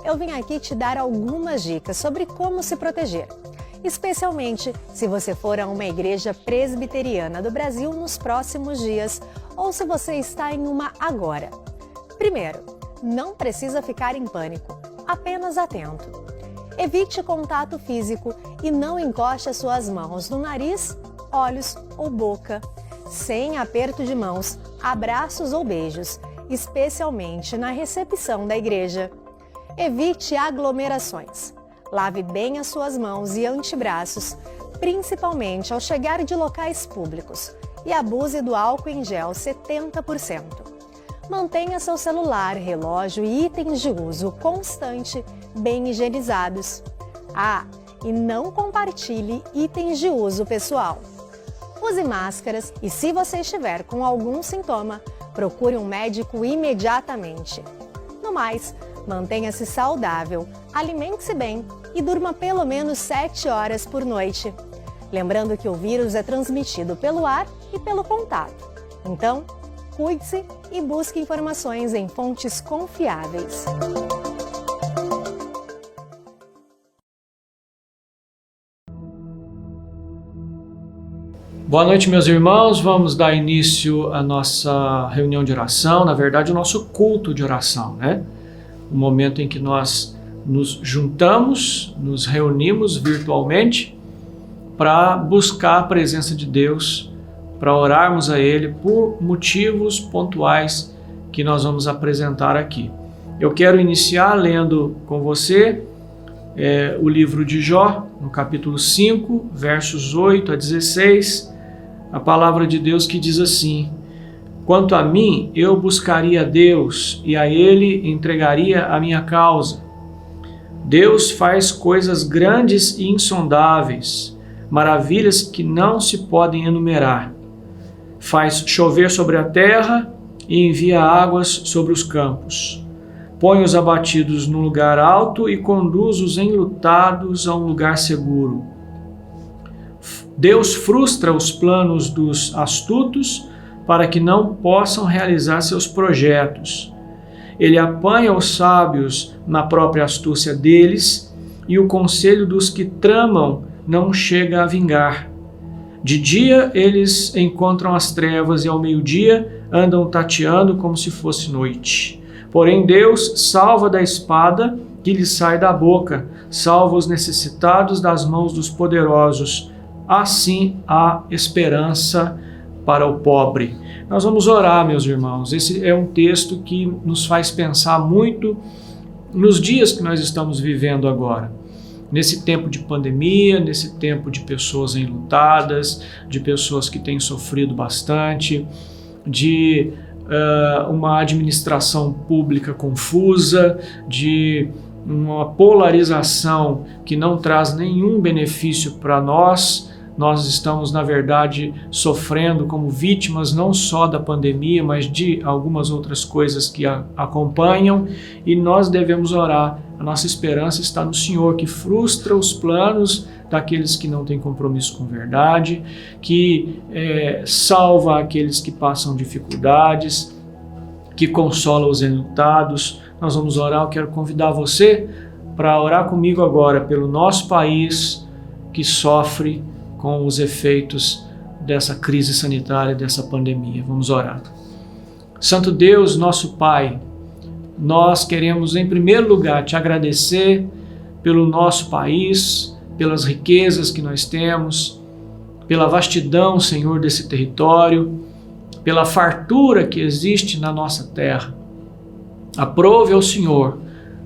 eu vim aqui te dar algumas dicas sobre como se proteger, especialmente se você for a uma igreja presbiteriana do Brasil nos próximos dias ou se você está em uma agora. Primeiro, não precisa ficar em pânico, apenas atento. Evite contato físico e não encoste as suas mãos no nariz, olhos ou boca, sem aperto de mãos, abraços ou beijos, especialmente na recepção da igreja. Evite aglomerações. Lave bem as suas mãos e antebraços, principalmente ao chegar de locais públicos, e abuse do álcool em gel 70%. Mantenha seu celular, relógio e itens de uso constante bem higienizados. E não compartilhe itens de uso pessoal. Use máscaras e, se você estiver com algum sintoma, procure um médico imediatamente. No mais, mantenha-se saudável, alimente-se bem e durma pelo menos 7 horas por noite. Lembrando que o vírus é transmitido pelo ar e pelo contato. Então, cuide-se e busque informações em fontes confiáveis. Boa noite, meus irmãos. Vamos dar início à nossa reunião de oração, na verdade, o nosso culto de oração, né? O momento em que nós nos juntamos, nos reunimos virtualmente para buscar a presença de Deus, para orarmos a Ele por motivos pontuais que nós vamos apresentar aqui. Eu quero iniciar lendo com você o livro de Jó, no capítulo 5, versos 8 a 16, a palavra de Deus que diz assim: quanto a mim, eu buscaria a Deus e a Ele entregaria a minha causa. Deus faz coisas grandes e insondáveis, maravilhas que não se podem enumerar. Faz chover sobre a terra e envia águas sobre os campos. Põe os abatidos num lugar alto e conduz os enlutados a um lugar seguro. Deus frustra os planos dos astutos para que não possam realizar seus projetos. Ele apanha os sábios na própria astúcia deles e o conselho dos que tramam não chega a vingar. De dia eles encontram as trevas e ao meio-dia andam tateando como se fosse noite. Porém Deus salva da espada que lhes sai da boca, salva os necessitados das mãos dos poderosos. Assim há esperança para o pobre. Nós vamos orar, meus irmãos. Esse é um texto que nos faz pensar muito nos dias que nós estamos vivendo agora. Nesse tempo de pandemia, nesse tempo de pessoas enlutadas, de pessoas que têm sofrido bastante, de uma administração pública confusa, de uma polarização que não traz nenhum benefício para nós. Nós estamos, na verdade, sofrendo como vítimas não só da pandemia, mas de algumas outras coisas que a acompanham, e nós devemos orar. A nossa esperança está no Senhor, que frustra os planos daqueles que não têm compromisso com verdade, que salva aqueles que passam dificuldades, que consola os enlutados. Nós vamos orar. Eu quero convidar você para orar comigo agora pelo nosso país que sofre com os efeitos dessa crise sanitária, dessa pandemia. Vamos orar. Santo Deus, nosso Pai, nós queremos em primeiro lugar te agradecer pelo nosso país, pelas riquezas que nós temos, pela vastidão, Senhor, desse território, pela fartura que existe na nossa terra. Aprove ao Senhor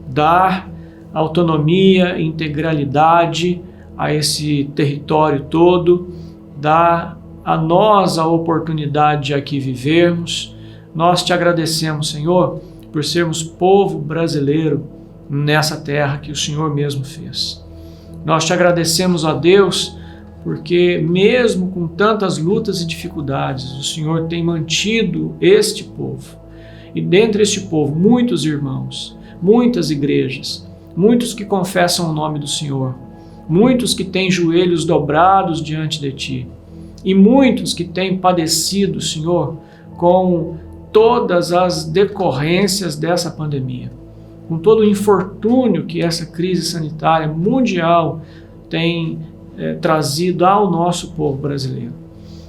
dar autonomia, integralidade a esse território todo, dá a nós a oportunidade de aqui vivermos. Nós te agradecemos, Senhor, por sermos povo brasileiro nessa terra que o Senhor mesmo fez. Nós te agradecemos, ó Deus, porque mesmo com tantas lutas e dificuldades, o Senhor tem mantido este povo. E dentre este povo, muitos irmãos, muitas igrejas, muitos que confessam o nome do Senhor, muitos que têm joelhos dobrados diante de Ti, e muitos que têm padecido, Senhor, com todas as decorrências dessa pandemia. com todo o infortúnio que essa crise sanitária mundial tem trazido ao nosso povo brasileiro.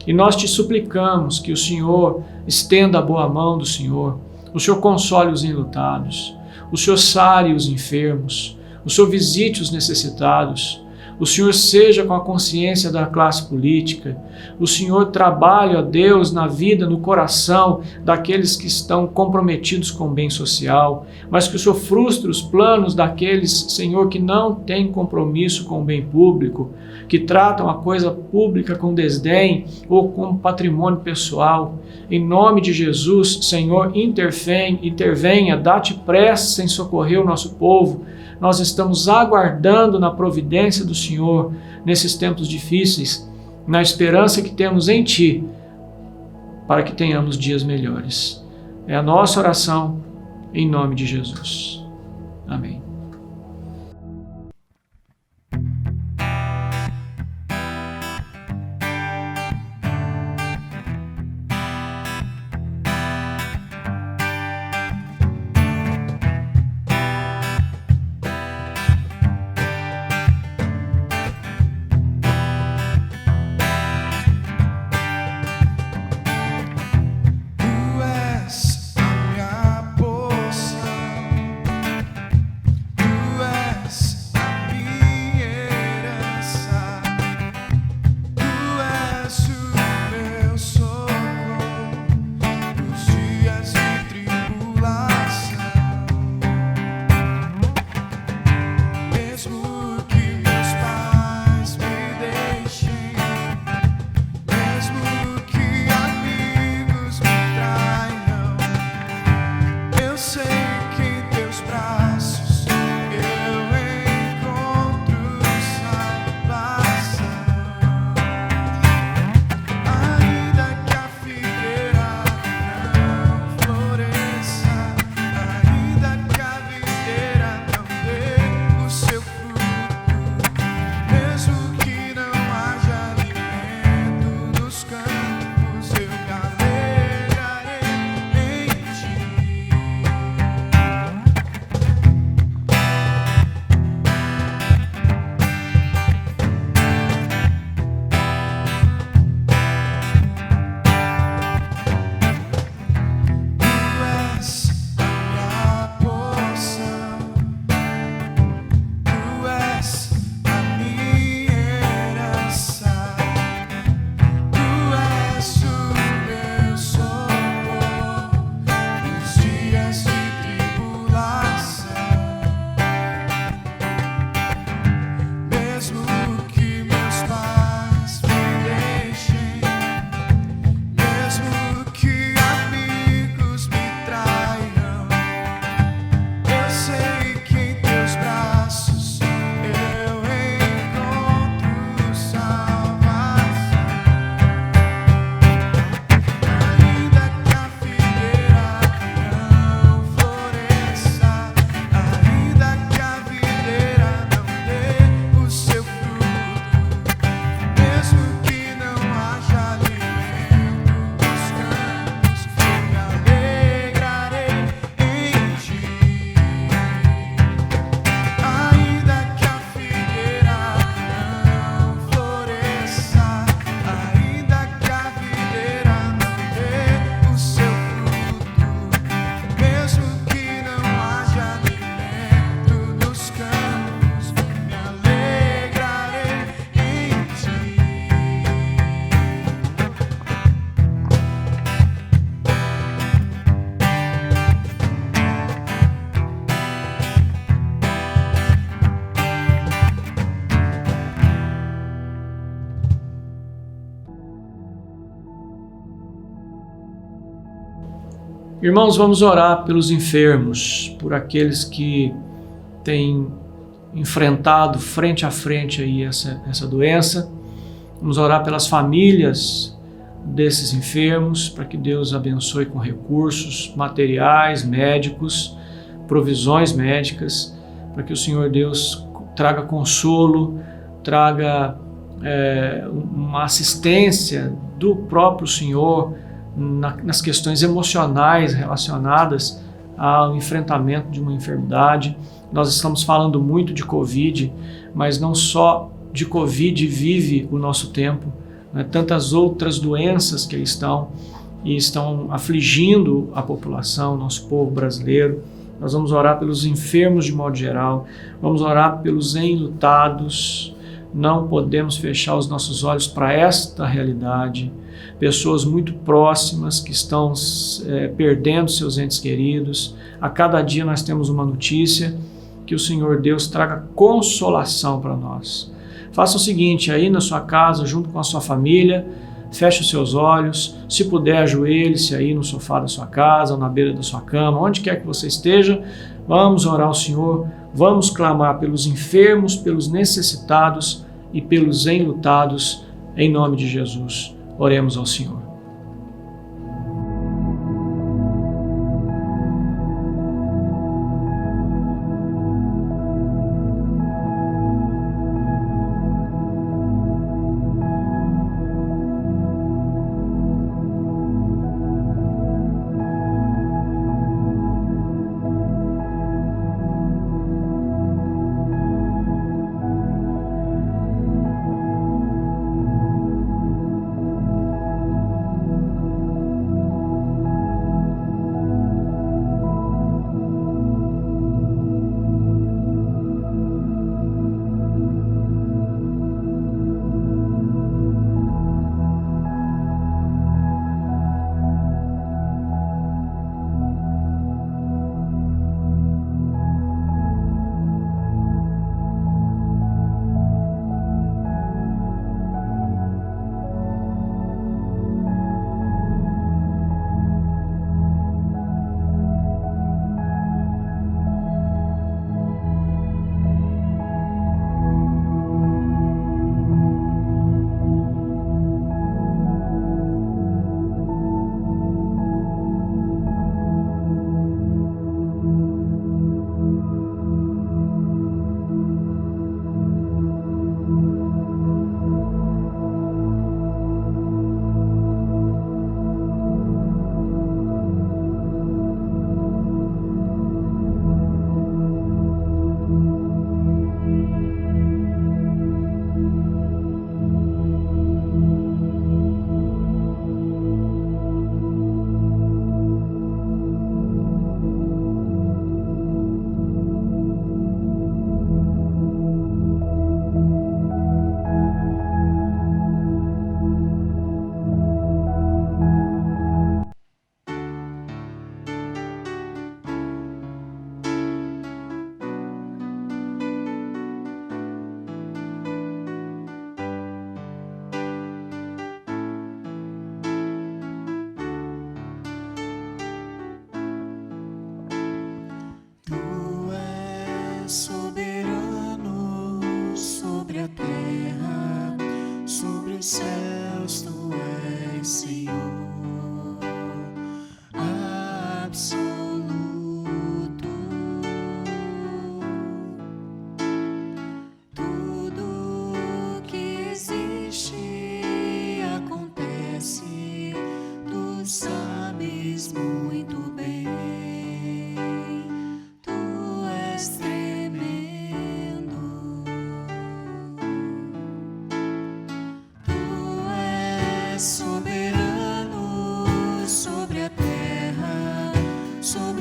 E nós te suplicamos que o Senhor estenda a boa mão do Senhor, o Senhor console os enlutados, o Senhor sare os enfermos, o Senhor visite os necessitados, o Senhor seja com a consciência da classe política, o Senhor trabalhe, ó Deus, na vida, no coração daqueles que estão comprometidos com o bem social, mas que o Senhor frustre os planos daqueles, Senhor, que não têm compromisso com o bem público, que tratam a coisa pública com desdém ou como patrimônio pessoal. Em nome de Jesus, Senhor, intervenha, dá-te pressa em socorrer o nosso povo. Nós estamos aguardando na providência do Senhor nesses tempos difíceis, na esperança que temos em Ti, para que tenhamos dias melhores. É a nossa oração, em nome de Jesus. Amém. Irmãos, vamos orar pelos enfermos, por aqueles que têm enfrentado frente a frente aí essa doença. Vamos orar pelas famílias desses enfermos, para que Deus abençoe com recursos materiais, médicos, provisões médicas, para que o Senhor Deus traga consolo, traga uma assistência do próprio Senhor nas questões emocionais relacionadas ao enfrentamento de uma enfermidade. Nós estamos falando muito de Covid, mas não só de Covid vive o nosso tempo, né? Tantas outras doenças que estão afligindo a população, nosso povo brasileiro. Nós vamos orar pelos enfermos de modo geral, vamos orar pelos enlutados. Não podemos fechar os nossos olhos para esta realidade. Pessoas muito próximas que estão perdendo seus entes queridos. A cada dia nós temos uma notícia. Que o Senhor Deus traga consolação para nós. Faça o seguinte, aí na sua casa, junto com a sua família, feche os seus olhos, se puder ajoelhe-se aí no sofá da sua casa ou na beira da sua cama, onde quer que você esteja, vamos orar ao Senhor, vamos clamar pelos enfermos, pelos necessitados e pelos enlutados, em nome de Jesus. Oremos ao Senhor.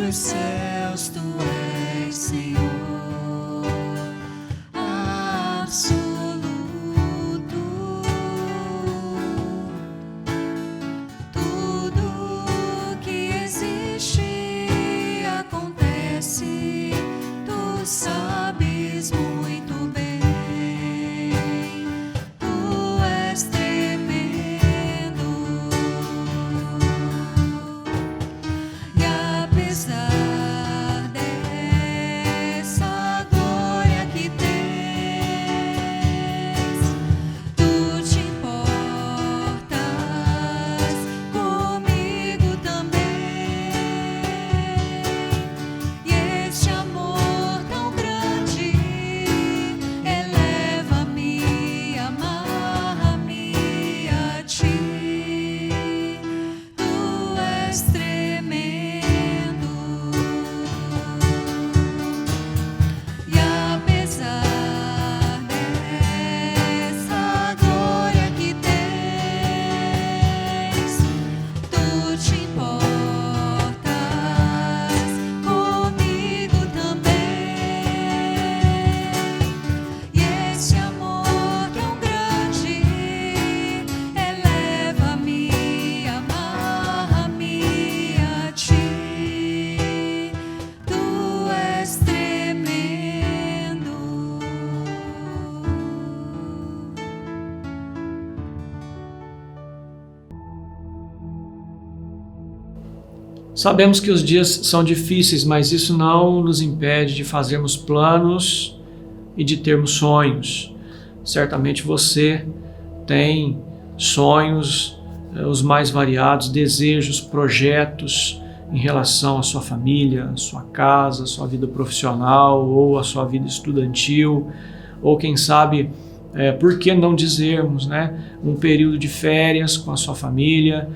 Os céus, tu és Senhor absoluto. Tudo que existe acontece, tu sabes muito bem. Tu és tremendo. E apesar dessa glória que tens, tu te importas comigo também. E este amor tão grande eleva-me, amarra-me a ti. Tu és tremendo. Sabemos que os dias são difíceis, mas isso não nos impede de fazermos planos e de termos sonhos. Certamente você tem sonhos, os mais variados, desejos, projetos em relação à sua família, à sua casa, à sua vida profissional ou à sua vida estudantil, ou quem sabe, por que não dizermos, né, um período de férias com a sua família,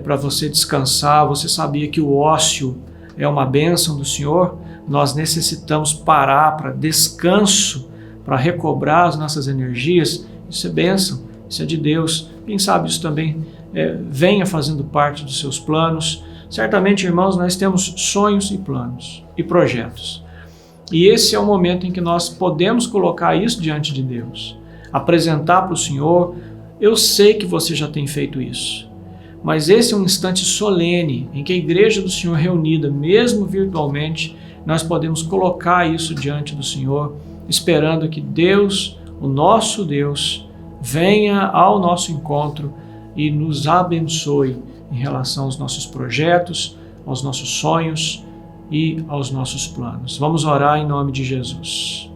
para você descansar. Você sabia que o ócio é uma bênção do Senhor? Nós necessitamos parar para descanso, para recobrar as nossas energias. Isso é bênção, isso é de Deus. Quem sabe isso também venha fazendo parte dos seus planos. Certamente, irmãos, nós temos sonhos e planos e projetos. E esse é o momento em que nós podemos colocar isso diante de Deus, apresentar para o Senhor. Eu sei que você já tem feito isso, mas esse é um instante solene em que a igreja do Senhor reunida, mesmo virtualmente, nós podemos colocar isso diante do Senhor, esperando que Deus, o nosso Deus, venha ao nosso encontro e nos abençoe em relação aos nossos projetos, aos nossos sonhos e aos nossos planos. Vamos orar em nome de Jesus.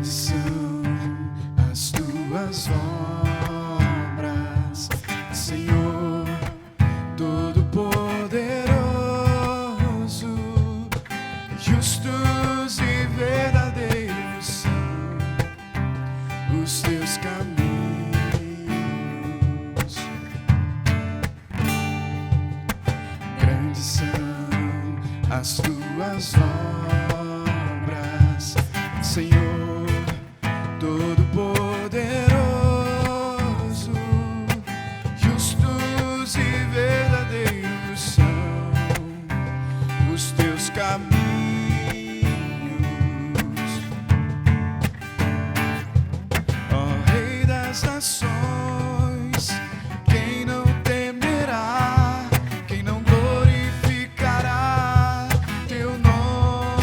São as tuas obras, Senhor Todo-Poderoso. Justos e verdadeiros são os teus caminhos. Grandes são as tuas obras, Senhor Todo-Poderoso. Justos e verdadeiros são os teus caminhos. Ó Rei das nações, quem não temerá, quem não glorificará teu nome?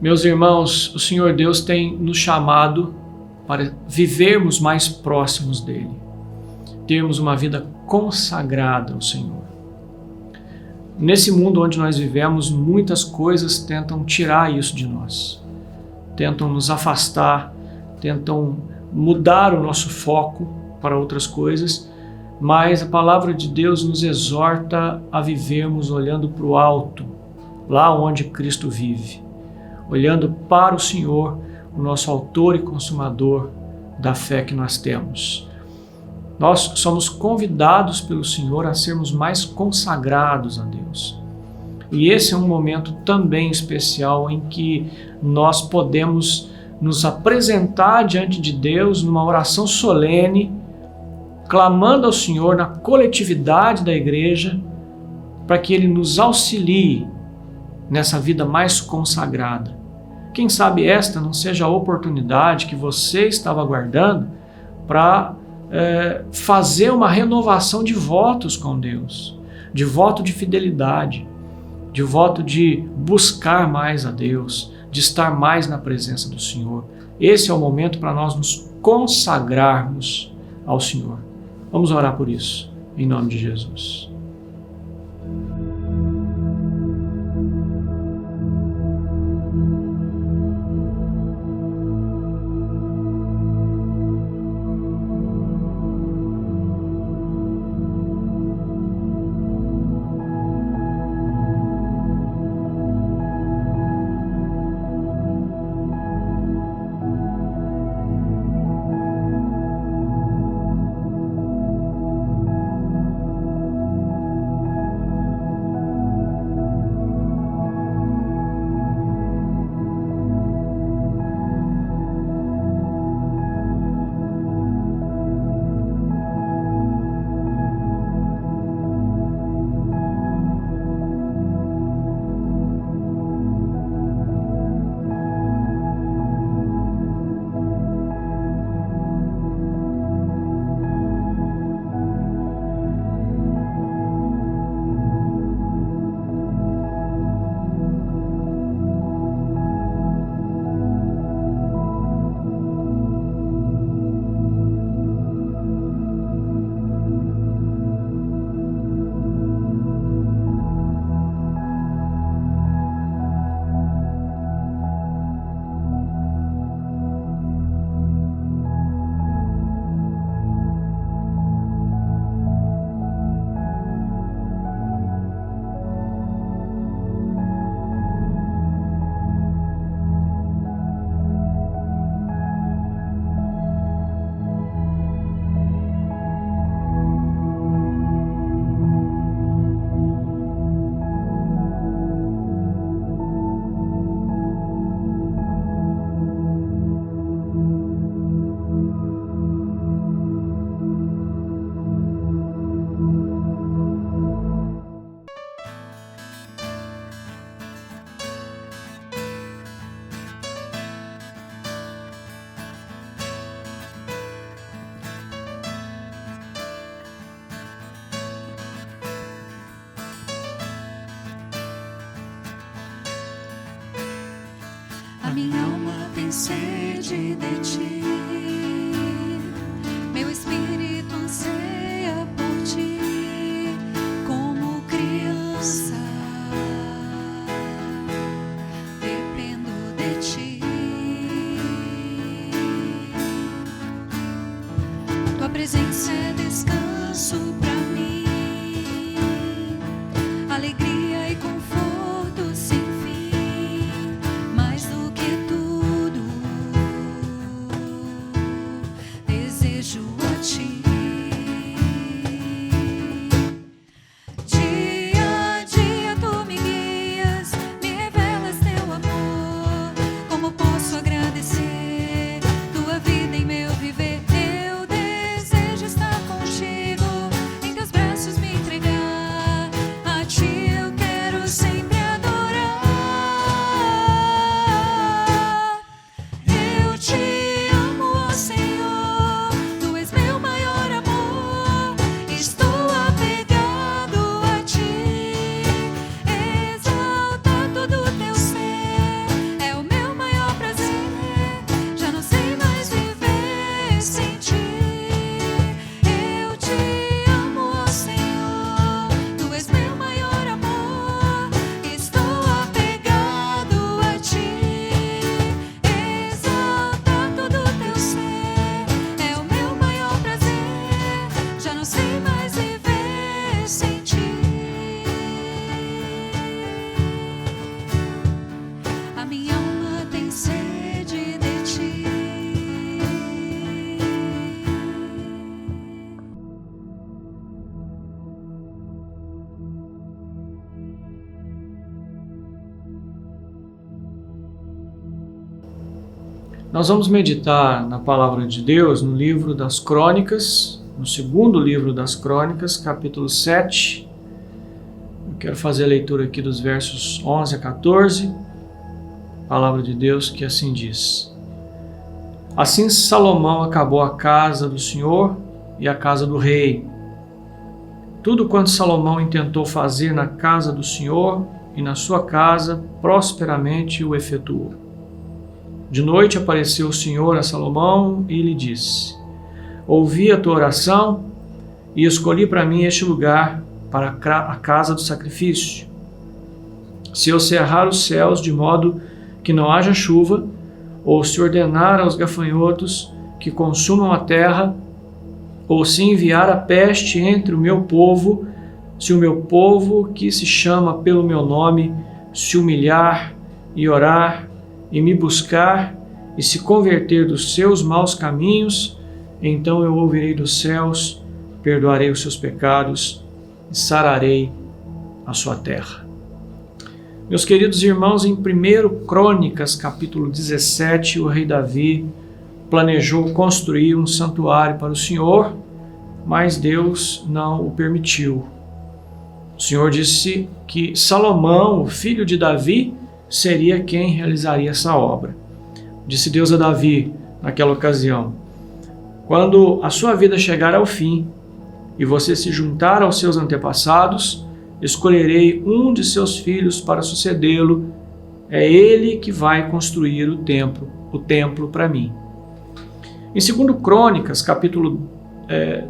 Meus irmãos, o Senhor Deus tem nos chamado para vivermos mais próximos dele, termos uma vida consagrada ao Senhor. Nesse mundo onde nós vivemos, muitas coisas tentam tirar isso de nós, tentam nos afastar, tentam mudar o nosso foco para outras coisas, mas a palavra de Deus nos exorta a vivermos olhando para o alto, lá onde Cristo vive, olhando para o Senhor, o nosso autor e consumador da fé que nós temos. Nós somos convidados pelo Senhor a sermos mais consagrados a Deus. E esse é um momento também especial em que nós podemos nos apresentar diante de Deus numa oração solene, clamando ao Senhor na coletividade da igreja, para que Ele nos auxilie nessa vida mais consagrada. Quem sabe esta não seja a oportunidade que você estava aguardando para fazer uma renovação de votos com Deus, de voto de fidelidade, de voto de buscar mais a Deus, de estar mais na presença do Senhor. Esse é o momento para nós nos consagrarmos ao Senhor. Vamos orar por isso, em nome de Jesus. A minha alma tem sede de ti, meu espírito anseia por ti, como criança, dependo de ti. Tua presença é descanso pra mim, alegria e conforto sem fim, mais do que tudo desejo a ti. Dia a dia tu me guias, me revelas teu amor. Como posso agradecer tua vida em meu viver? Eu desejo estar contigo em Nós vamos meditar na palavra de Deus no livro das Crônicas, no segundo livro das Crônicas, capítulo 7. Eu quero fazer a leitura aqui dos versos 11 a 14. Palavra de Deus que assim diz: Assim Salomão acabou a casa do Senhor e a casa do rei. Tudo quanto Salomão intentou fazer na casa do Senhor e na sua casa, prosperamente o efetuou. De noite apareceu o Senhor a Salomão e lhe disse: Ouvi a tua oração e escolhi para mim este lugar para a casa do sacrifício. Se eu cerrar os céus de modo que não haja chuva, ou se ordenar aos gafanhotos que consumam a terra, ou se enviar a peste entre o meu povo, se o meu povo que se chama pelo meu nome se humilhar e orar e me buscar e se converter dos seus maus caminhos, então eu ouvirei dos céus, perdoarei os seus pecados e sararei a sua terra. Meus queridos irmãos, em 1 Crônicas, capítulo 17, o rei Davi planejou construir um santuário para o Senhor, mas Deus não o permitiu. O Senhor disse que Salomão, o filho de Davi, seria quem realizaria essa obra. Disse Deus a Davi, naquela ocasião: quando a sua vida chegar ao fim e você se juntar aos seus antepassados, escolherei um de seus filhos para sucedê-lo. É ele que vai construir o templo para mim. Em 2 Crônicas, capítulo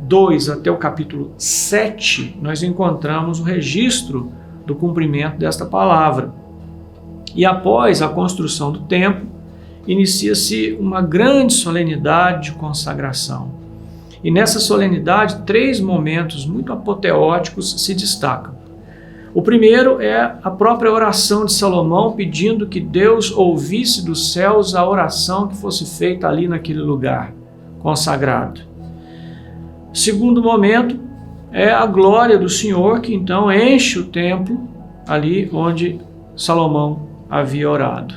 2 até o capítulo 7, nós encontramos o registro do cumprimento desta palavra. E após a construção do templo, inicia-se uma grande solenidade de consagração. E nessa solenidade, 3 momentos muito apoteóticos se destacam. O primeiro é a própria oração de Salomão, pedindo que Deus ouvisse dos céus a oração que fosse feita ali naquele lugar consagrado. O segundo momento é a glória do Senhor, que então enche o templo ali onde Salomão havia orado,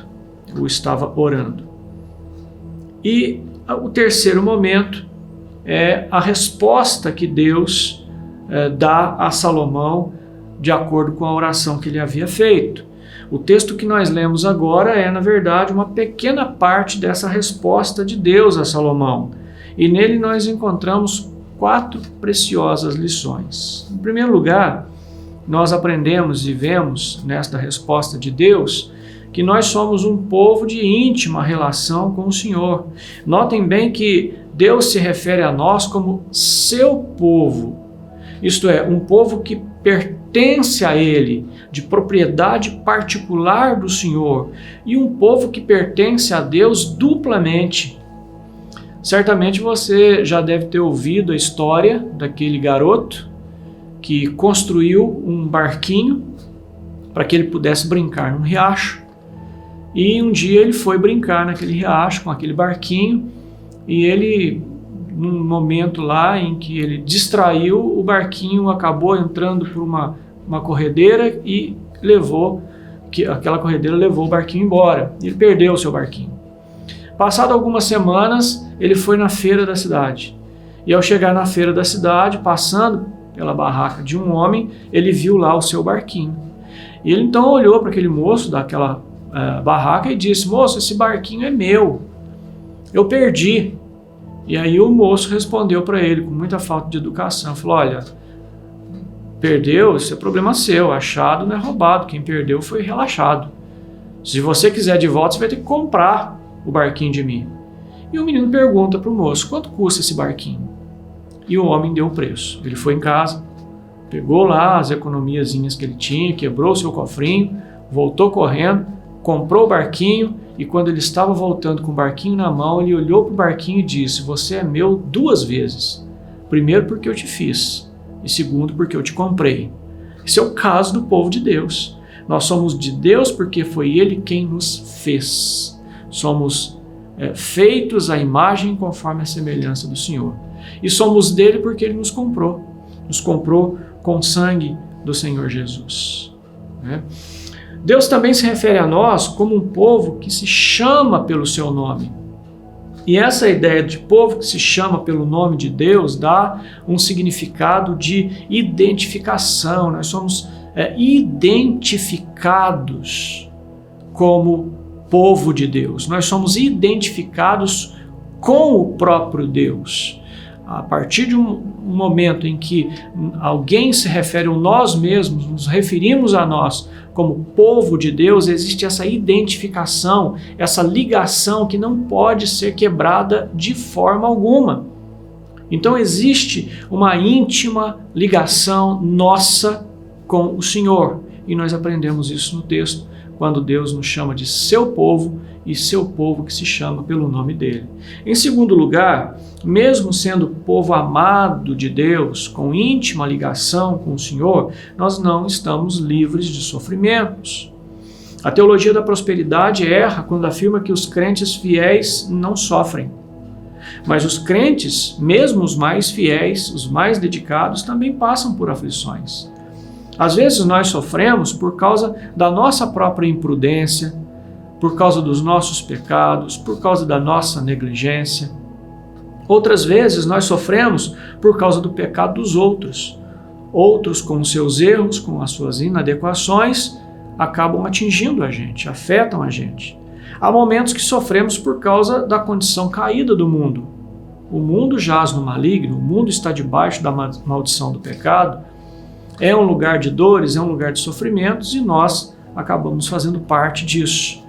ou estava orando. E o terceiro momento é a resposta que Deus dá a Salomão de acordo com a oração que ele havia feito. O texto que nós lemos agora é, na verdade, uma pequena parte dessa resposta de Deus a Salomão. E nele nós encontramos 4 preciosas lições. Em primeiro lugar, nós aprendemos e vemos nesta resposta de Deus que nós somos um povo de íntima relação com o Senhor. Notem bem que Deus se refere a nós como seu povo, isto é, um povo que pertence a Ele, de propriedade particular do Senhor, e um povo que pertence a Deus duplamente. Certamente você já deve ter ouvido a história daquele garoto que construiu um barquinho para que ele pudesse brincar num riacho. E um dia ele foi brincar naquele riacho com aquele barquinho e ele, num momento lá em que ele distraiu, o barquinho acabou entrando por uma corredeira e aquela corredeira levou o barquinho embora. Ele perdeu o seu barquinho. Passado algumas semanas, ele foi na feira da cidade. E ao chegar na feira da cidade, passando pela barraca de um homem, ele viu lá o seu barquinho. E ele então olhou para aquele moço daquela barraca e disse: moço, esse barquinho é meu, eu perdi. E aí o moço respondeu para ele com muita falta de educação, falou: olha, perdeu, isso é problema seu, achado não é roubado, quem perdeu foi relaxado. Se você quiser de volta, você vai ter que comprar o barquinho de mim. E o menino pergunta para o moço: quanto custa esse barquinho? E o homem deu o preço. Ele foi em casa, pegou lá as economiazinhas que ele tinha, quebrou o seu cofrinho, voltou correndo, comprou o barquinho, e quando ele estava voltando com o barquinho na mão, ele olhou para o barquinho e disse: você é meu 2 vezes. Primeiro porque eu te fiz, e segundo porque eu te comprei. Esse é o caso do povo de Deus. Nós somos de Deus porque foi Ele quem nos fez. Somos feitos à imagem conforme a semelhança do Senhor. E somos dele porque Ele nos comprou. Nos comprou com o sangue do Senhor Jesus. Deus também se refere a nós como um povo que se chama pelo seu nome. E essa ideia de povo que se chama pelo nome de Deus dá um significado de identificação. Nós somos identificados como povo de Deus. Nós somos identificados com o próprio Deus. A partir de um momento em que alguém se refere a nós mesmos, nos referimos a nós como povo de Deus, existe essa identificação, essa ligação que não pode ser quebrada de forma alguma. Então existe uma íntima ligação nossa com o Senhor. E nós aprendemos isso no texto, quando Deus nos chama de seu povo e seu povo que se chama pelo nome dele. Em segundo lugar, mesmo sendo povo amado de Deus, com íntima ligação com o Senhor, nós não estamos livres de sofrimentos. A teologia da prosperidade erra quando afirma que os crentes fiéis não sofrem. Mas os crentes, mesmo os mais fiéis, os mais dedicados, também passam por aflições. Às vezes nós sofremos por causa da nossa própria imprudência, por causa dos nossos pecados, por causa da nossa negligência. Outras vezes nós sofremos por causa do pecado dos outros. Outros, com os seus erros, com as suas inadequações, acabam atingindo a gente, afetam a gente. Há momentos que sofremos por causa da condição caída do mundo. O mundo jaz no maligno, o mundo está debaixo da maldição do pecado. É um lugar de dores, é um lugar de sofrimentos e nós acabamos fazendo parte disso.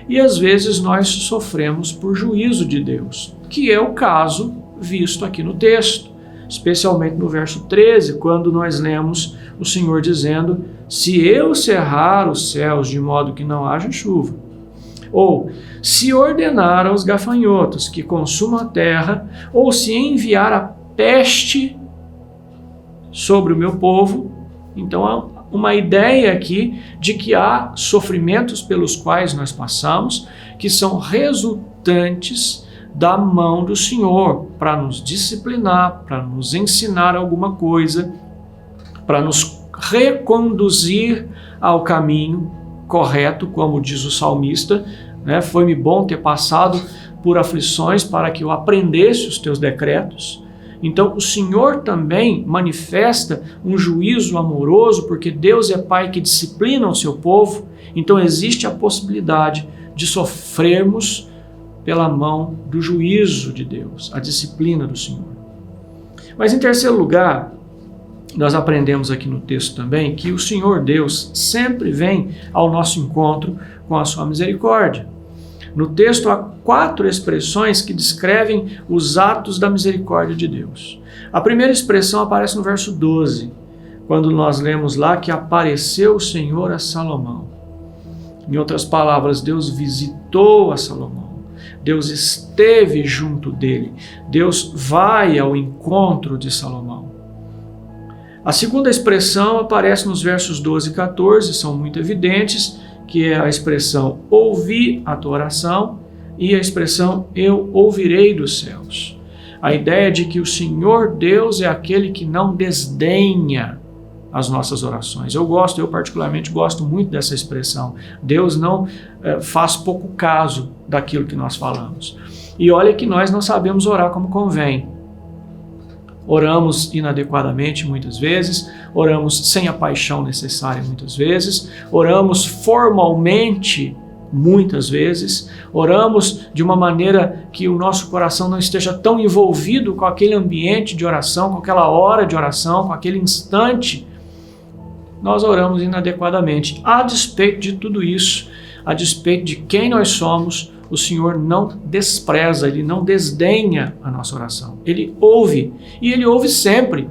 E às vezes nós sofremos por juízo de Deus, que é o caso visto aqui no texto, especialmente no verso 13, quando nós lemos o Senhor dizendo: se eu cerrar os céus de modo que não haja chuva, ou se ordenar aos gafanhotos que consumam a terra, ou se enviar a peste sobre o meu povo. Então há uma ideia aqui de que há sofrimentos pelos quais nós passamos que são resultantes da mão do Senhor para nos disciplinar, para nos ensinar alguma coisa, para nos reconduzir ao caminho correto, como diz o salmista, né? Foi-me bom ter passado por aflições para que eu aprendesse os teus decretos. Então o Senhor também manifesta um juízo amoroso, porque Deus é Pai que disciplina o seu povo. Então existe a possibilidade de sofrermos pela mão do juízo de Deus, a disciplina do Senhor. Mas em terceiro lugar, nós aprendemos aqui no texto também que o Senhor Deus sempre vem ao nosso encontro com a sua misericórdia. No texto há 4 expressões que descrevem os atos da misericórdia de Deus. A primeira expressão aparece no verso 12, quando nós lemos lá que apareceu o Senhor a Salomão. Em outras palavras, Deus visitou a Salomão. Deus esteve junto dele. Deus vai ao encontro de Salomão. A segunda expressão aparece nos versos 12 e 14, são muito evidentes, que é a expressão ouvi a tua oração e a expressão eu ouvirei dos céus. A ideia de que o Senhor Deus é aquele que não desdenha as nossas orações. Eu particularmente gosto muito dessa expressão. Deus não faz pouco caso daquilo que nós falamos. E olha que nós não sabemos orar como convém. Oramos inadequadamente muitas vezes, oramos sem a paixão necessária muitas vezes, oramos formalmente muitas vezes, oramos de uma maneira que o nosso coração não esteja tão envolvido com aquele ambiente de oração, com aquela hora de oração, com aquele instante. Nós oramos inadequadamente. A despeito de tudo isso, a despeito de quem nós somos, o Senhor não despreza, Ele não desdenha a nossa oração. Ele ouve, e Ele ouve sempre.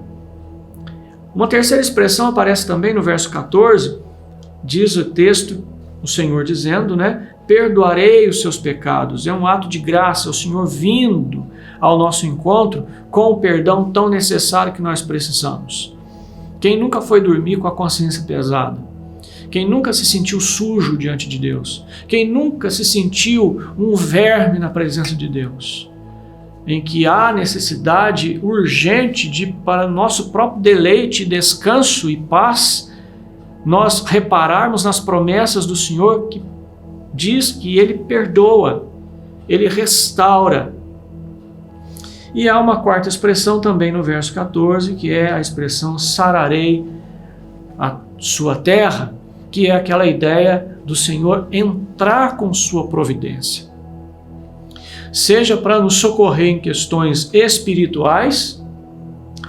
Uma terceira expressão aparece também no verso 14, diz o texto, o Senhor dizendo, perdoarei os seus pecados. É um ato de graça, o Senhor vindo ao nosso encontro com o perdão tão necessário que nós precisamos. Quem nunca foi dormir com a consciência pesada? Quem nunca se sentiu sujo diante de Deus? Quem nunca se sentiu um verme na presença de Deus? Em que há necessidade urgente de, para nosso próprio deleite, descanso e paz, nós repararmos nas promessas do Senhor que diz que Ele perdoa, Ele restaura, E há uma quarta expressão também no verso 14, que é a expressão sararei a sua terra, que é aquela ideia do Senhor entrar com sua providência. Seja para nos socorrer em questões espirituais,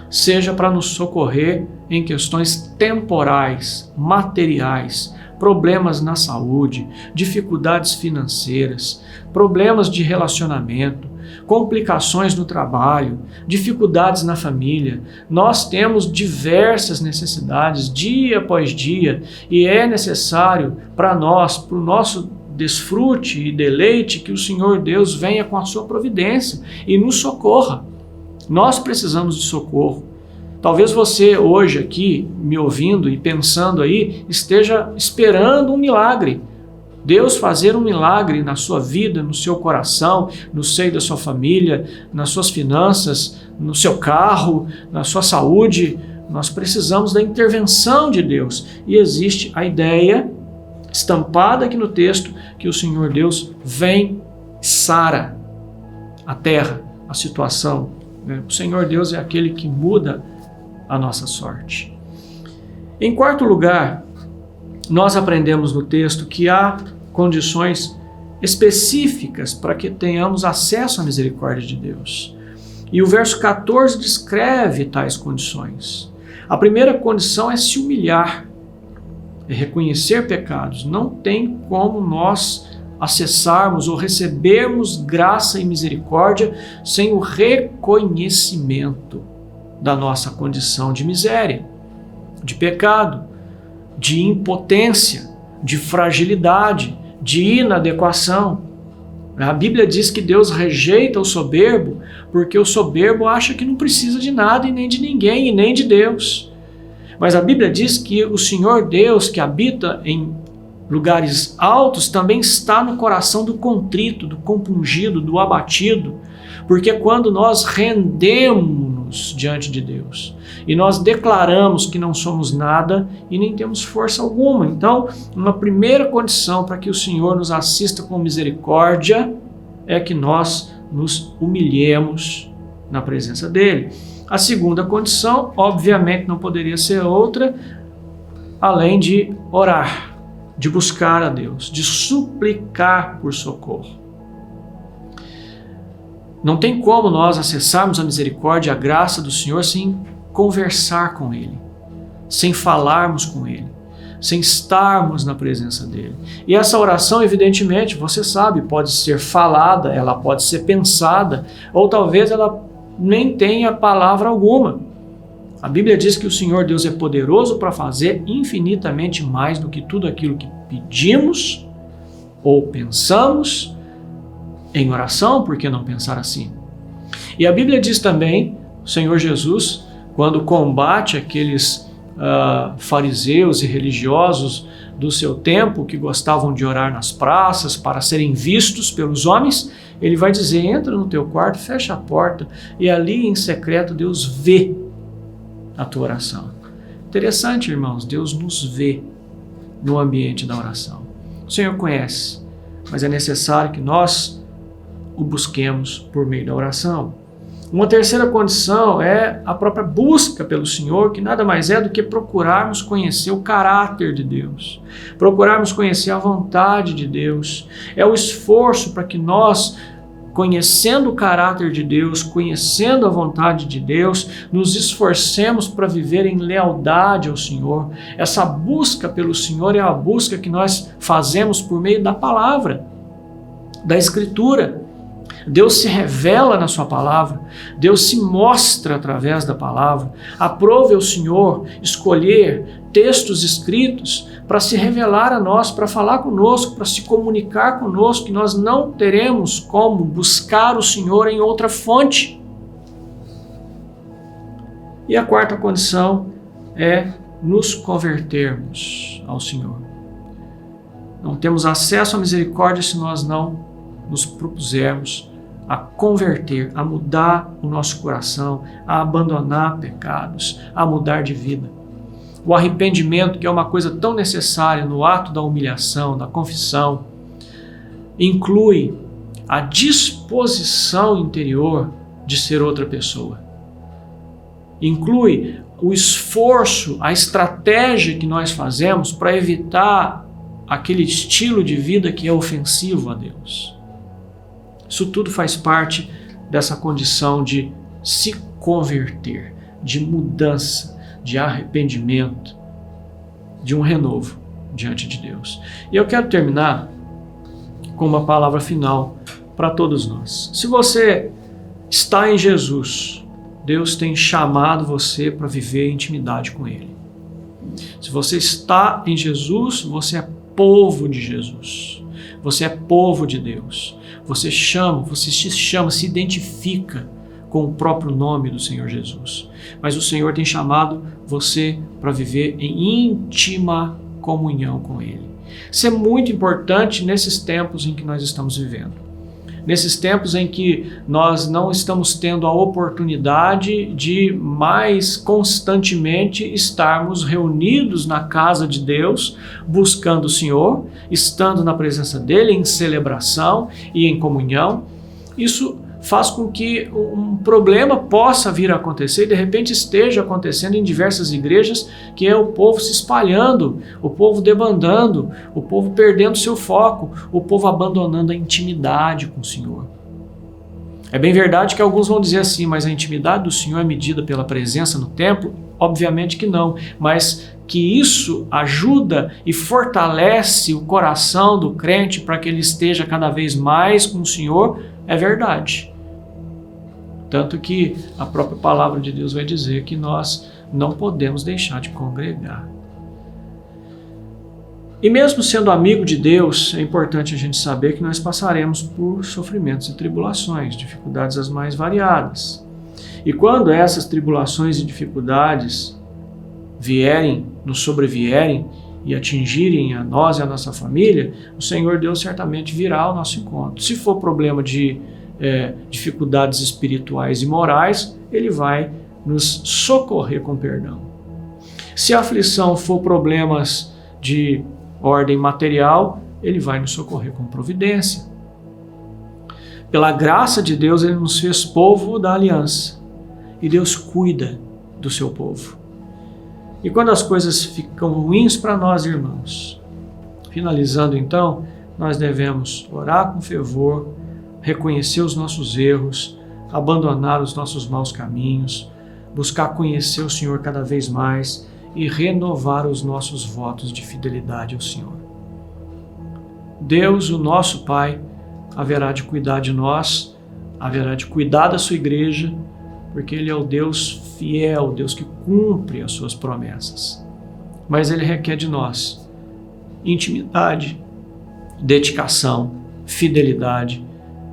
seja para nos socorrer em questões temporais, materiais, problemas na saúde, dificuldades financeiras, problemas de relacionamento, complicações no trabalho, dificuldades na família. Nós temos diversas necessidades dia após dia e é necessário para nós, para o nosso desfrute e deleite, que o Senhor Deus venha com a sua providência e nos socorra. Nós precisamos de socorro. Talvez você hoje aqui, me ouvindo e pensando aí, esteja esperando um milagre. Deus fazer um milagre na sua vida, no seu coração, no seio da sua família, nas suas finanças, no seu carro, na sua saúde. Nós precisamos da intervenção de Deus. E existe a ideia estampada aqui no texto que o Senhor Deus vem, sara a terra, a situação. O Senhor Deus é aquele que muda a nossa sorte. Em quarto lugar, nós aprendemos no texto que há condições específicas para que tenhamos acesso à misericórdia de Deus. E o verso 14 descreve tais condições. A primeira condição é se humilhar, é reconhecer pecados. Não tem como nós acessarmos ou recebermos graça e misericórdia sem o reconhecimento da nossa condição de miséria, de pecado, de impotência, de fragilidade, de inadequação. A Bíblia diz que Deus rejeita o soberbo porque o soberbo acha que não precisa de nada e nem de ninguém e nem de Deus. Mas a Bíblia diz que o Senhor Deus, que habita em lugares altos, também está no coração do contrito, do compungido, do abatido, porque quando nós rendemos diante de Deus e nós declaramos que não somos nada e nem temos força alguma, então uma primeira condição para que o Senhor nos assista com misericórdia é que nós nos humilhemos na presença dele. A segunda condição, obviamente, não poderia ser outra além de orar, de buscar a Deus, de suplicar por socorro. Não tem como nós acessarmos a misericórdia e a graça do Senhor sem conversar com Ele, sem falarmos com Ele, sem estarmos na presença dEle. E essa oração, evidentemente, você sabe, pode ser falada, ela pode ser pensada, ou talvez ela nem tenha palavra alguma. A Bíblia diz que o Senhor Deus é poderoso para fazer infinitamente mais do que tudo aquilo que pedimos ou pensamos em oração. Por que não pensar assim? E a Bíblia diz também, o Senhor Jesus, quando combate aqueles fariseus e religiosos do seu tempo que gostavam de orar nas praças para serem vistos pelos homens, ele vai dizer: entra no teu quarto, fecha a porta e ali em secreto Deus vê a tua oração. Interessante, irmãos, Deus nos vê no ambiente da oração. O Senhor conhece, mas é necessário que nós o busquemos por meio da oração. Uma terceira condição é a própria busca pelo Senhor, que nada mais é do que procurarmos conhecer o caráter de Deus, procurarmos conhecer a vontade de Deus. É o esforço para que nós, conhecendo o caráter de Deus, conhecendo a vontade de Deus, nos esforcemos para viver em lealdade ao Senhor. Essa busca pelo Senhor é a busca que nós fazemos por meio da palavra, da Escritura. Deus se revela na sua palavra, Deus se mostra através da palavra. Aprove ao Senhor escolher textos escritos para se revelar a nós, para falar conosco, para se comunicar conosco, que nós não teremos como buscar o Senhor em outra fonte. E a quarta condição é nos convertermos ao Senhor. Não temos acesso à misericórdia se nós não nos propusermos a converter, a mudar o nosso coração, a abandonar pecados, a mudar de vida. O arrependimento, que é uma coisa tão necessária no ato da humilhação, da confissão, inclui a disposição interior de ser outra pessoa. Inclui o esforço, a estratégia que nós fazemos para evitar aquele estilo de vida que é ofensivo a Deus. Isso tudo faz parte dessa condição de se converter, de mudança, de arrependimento, de um renovo diante de Deus. E eu quero terminar com uma palavra final para todos nós. Se você está em Jesus, Deus tem chamado você para viver intimidade com Ele. Se você está em Jesus, você é povo de Jesus. Você é povo de Deus. Você se chama, se identifica com o próprio nome do Senhor Jesus. Mas o Senhor tem chamado você para viver em íntima comunhão com Ele. Isso é muito importante nesses tempos em que nós estamos vivendo. Nesses tempos em que nós não estamos tendo a oportunidade de mais constantemente estarmos reunidos na casa de Deus, buscando o Senhor, estando na presença dEle em celebração e em comunhão, isso faz com que um problema possa vir a acontecer e de repente esteja acontecendo em diversas igrejas, que é o povo se espalhando, o povo debandando, o povo perdendo seu foco, o povo abandonando a intimidade com o Senhor. É bem verdade que alguns vão dizer assim, mas a intimidade do Senhor é medida pela presença no templo? Obviamente que não, mas que isso ajuda e fortalece o coração do crente para que ele esteja cada vez mais com o Senhor, é verdade. Tanto que a própria palavra de Deus vai dizer que nós não podemos deixar de congregar. E mesmo sendo amigo de Deus, é importante a gente saber que nós passaremos por sofrimentos e tribulações, dificuldades as mais variadas. E quando essas tribulações e dificuldades nos sobrevierem e atingirem a nós e a nossa família, o Senhor Deus certamente virá ao nosso encontro. Se for problema de dificuldades espirituais e morais, Ele vai nos socorrer com perdão. Se a aflição for problemas de ordem material, Ele vai nos socorrer com providência. Pela graça de Deus, Ele nos fez povo da aliança. E Deus cuida do seu povo. E quando as coisas ficam ruins para nós, irmãos, finalizando então, nós devemos orar com fervor, reconhecer os nossos erros, abandonar os nossos maus caminhos, buscar conhecer o Senhor cada vez mais e renovar os nossos votos de fidelidade ao Senhor. Deus, o nosso Pai, haverá de cuidar de nós, haverá de cuidar da sua igreja, porque Ele é o Deus fiel, o Deus que cumpre as suas promessas. Mas Ele requer de nós intimidade, dedicação, fidelidade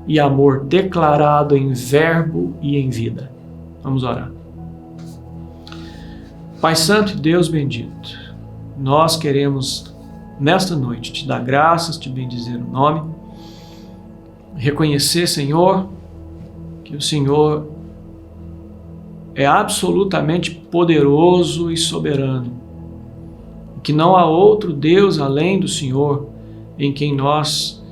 e amor declarado em verbo e em vida. Vamos orar. Pai Santo e Deus bendito, nós queremos nesta noite te dar graças, te bendizer o nome, reconhecer, Senhor, que o Senhor é absolutamente poderoso e soberano, que não há outro Deus além do Senhor em quem nós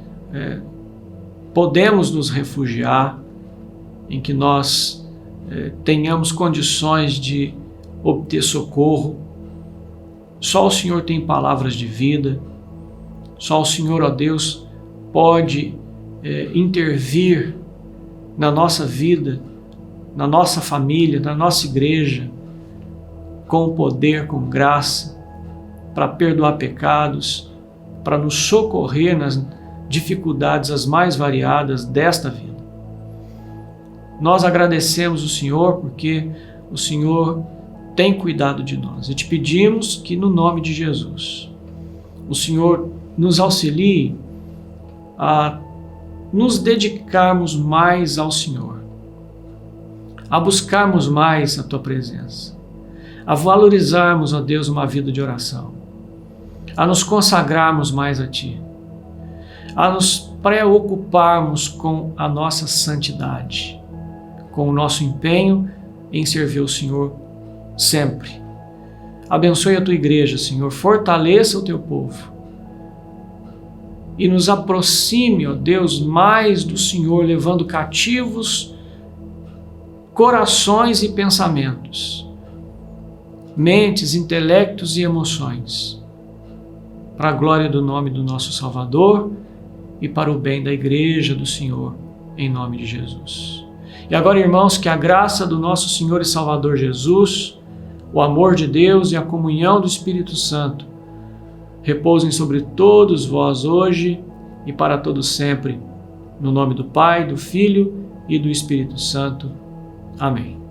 podemos nos refugiar, em que nós tenhamos condições de obter socorro. Só o Senhor tem palavras de vida, só o Senhor, ó Deus, pode intervir na nossa vida, na nossa família, na nossa igreja, com poder, com graça, para perdoar pecados, para nos socorrer nas dificuldades as mais variadas desta vida. Nós agradecemos o Senhor porque o Senhor tem cuidado de nós e te pedimos que no nome de Jesus o Senhor nos auxilie a nos dedicarmos mais ao Senhor, a buscarmos mais a Tua presença, a valorizarmos, ó Deus, uma vida de oração, a nos consagrarmos mais a Ti, a nos preocuparmos com a nossa santidade, com o nosso empenho em servir o Senhor sempre. Abençoe a Tua igreja, Senhor, fortaleça o Teu povo e nos aproxime, ó Deus, mais do Senhor, levando cativos corações e pensamentos, mentes, intelectos e emoções, para a glória do nome do nosso Salvador e para o bem da Igreja do Senhor, em nome de Jesus. E agora, irmãos, que a graça do nosso Senhor e Salvador Jesus, o amor de Deus e a comunhão do Espírito Santo repousem sobre todos vós hoje e para todos sempre, no nome do Pai, do Filho e do Espírito Santo. Amém.